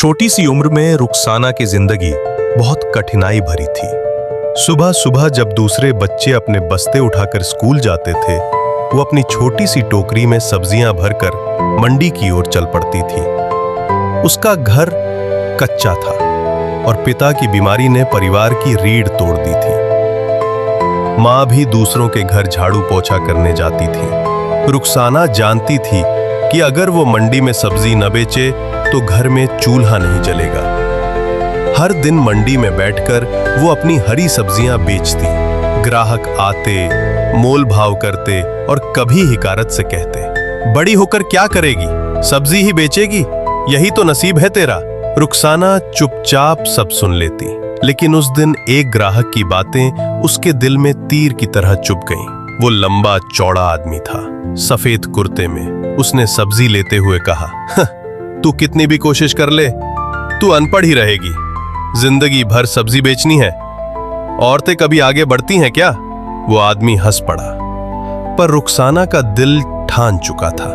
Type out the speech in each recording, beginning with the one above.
छोटी सी उम्र में रुखसाना की जिंदगी बहुत कठिनाई भरी थी। सुबह सुबह जब दूसरे बच्चे अपने बस्ते उठाकर स्कूल जाते थे, वो अपनी छोटी सी टोकरी में सब्जियां भरकर मंडी की ओर चल पड़ती थी। उसका घर कच्चा था और पिता की बीमारी ने परिवार की रीढ़ तोड़ दी थी। माँ भी दूसरों के घर झाड़ू पोछा करने जाती थी। रुखसाना जानती थी कि अगर वो मंडी में सब्जी न बेचे तो घर में चूल्हा नहीं जलेगा। हर दिन मंडी में बैठकर वो अपनी हरी सब्जियां बेचती। ग्राहक आते, मोल भाव करते और कभी हिकारत से कहते, बड़ी होकर क्या करेगी, सब्जी ही बेचेगी, यही तो नसीब है तेरा। रुखसाना चुपचाप सब सुन लेती, लेकिन उस दिन एक ग्राहक की बातें उसके दिल में तीर की तरह चुभ गईं। वो लंबा चौड़ा आदमी था, सफेद कुर्ते में। उसने सब्जी लेते हुए कहा, तू कितनी भी कोशिश कर ले, तू अनपढ़ ही रहेगी। जिंदगी भर सब्जी बेचनी है, औरतें कभी आगे बढ़ती हैं क्या? वो आदमी हंस पड़ा, पर रुखसाना का दिल ठान चुका था।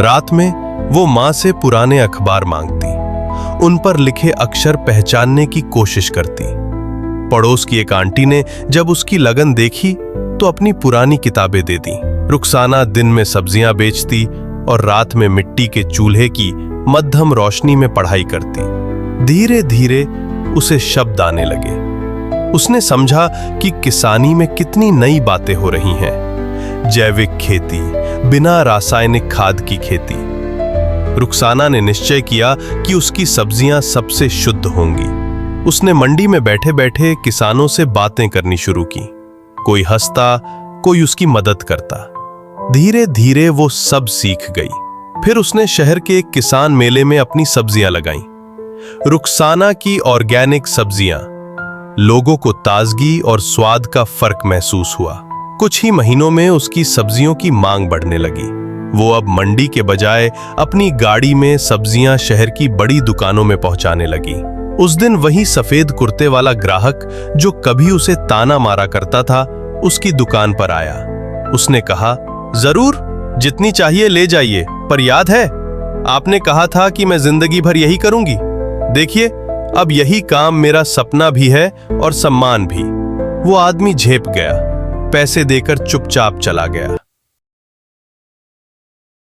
रात में वो मां से पुराने अखबार मांगती, उन पर लिखे अक्षर पहचानने की कोशिश करती। पड़ोस की एक आंटी ने जब उसकी लगन देखी तो अपनी पुरानी किताबें दे दी। रुखसाना दिन में सब्जियां बेचती और रात में मिट्टी के चूल्हे की मध्यम रोशनी में पढ़ाई करती। धीरे धीरे उसे शब्द आने लगे। उसने समझा कि किसानी में कितनी नई बातें हो रही हैं। जैविक खेती, बिना रासायनिक खाद की खेती। रुखसाना ने निश्चय किया कि उसकी सब्जियां सबसे शुद्ध होंगी। उसने मंडी में बैठे बैठे किसानों से बातें करनी शुरू की। कोई हंसता, कोई उसकी मदद करता। धीरे धीरे वो सब सीख गई। फिर उसने शहर के एक किसान मेले में अपनी सब्जियां लगाईं। रुखसाना की ऑर्गेनिक सब्जियां। लोगों को ताजगी और स्वाद का फर्क महसूस हुआ। कुछ ही महीनों में उसकी सब्जियों की मांग बढ़ने लगी। वो अब मंडी के बजाय अपनी गाड़ी में सब्जियां शहर की बड़ी दुकानों में पहुंचाने लगी। उस दिन वही सफेद कुर्ते वाला ग्राहक जो कभी उसे ताना मारा करता था, उसकी दुकान पर आया। उसने कहा, जरूर, जितनी चाहिए ले जाइए, पर याद है आपने कहा था कि मैं जिंदगी भर यही करूंगी। देखिए, अब यही काम मेरा सपना भी है और सम्मान भी। वो आदमी झेप गया, पैसे देकर चुपचाप चला गया।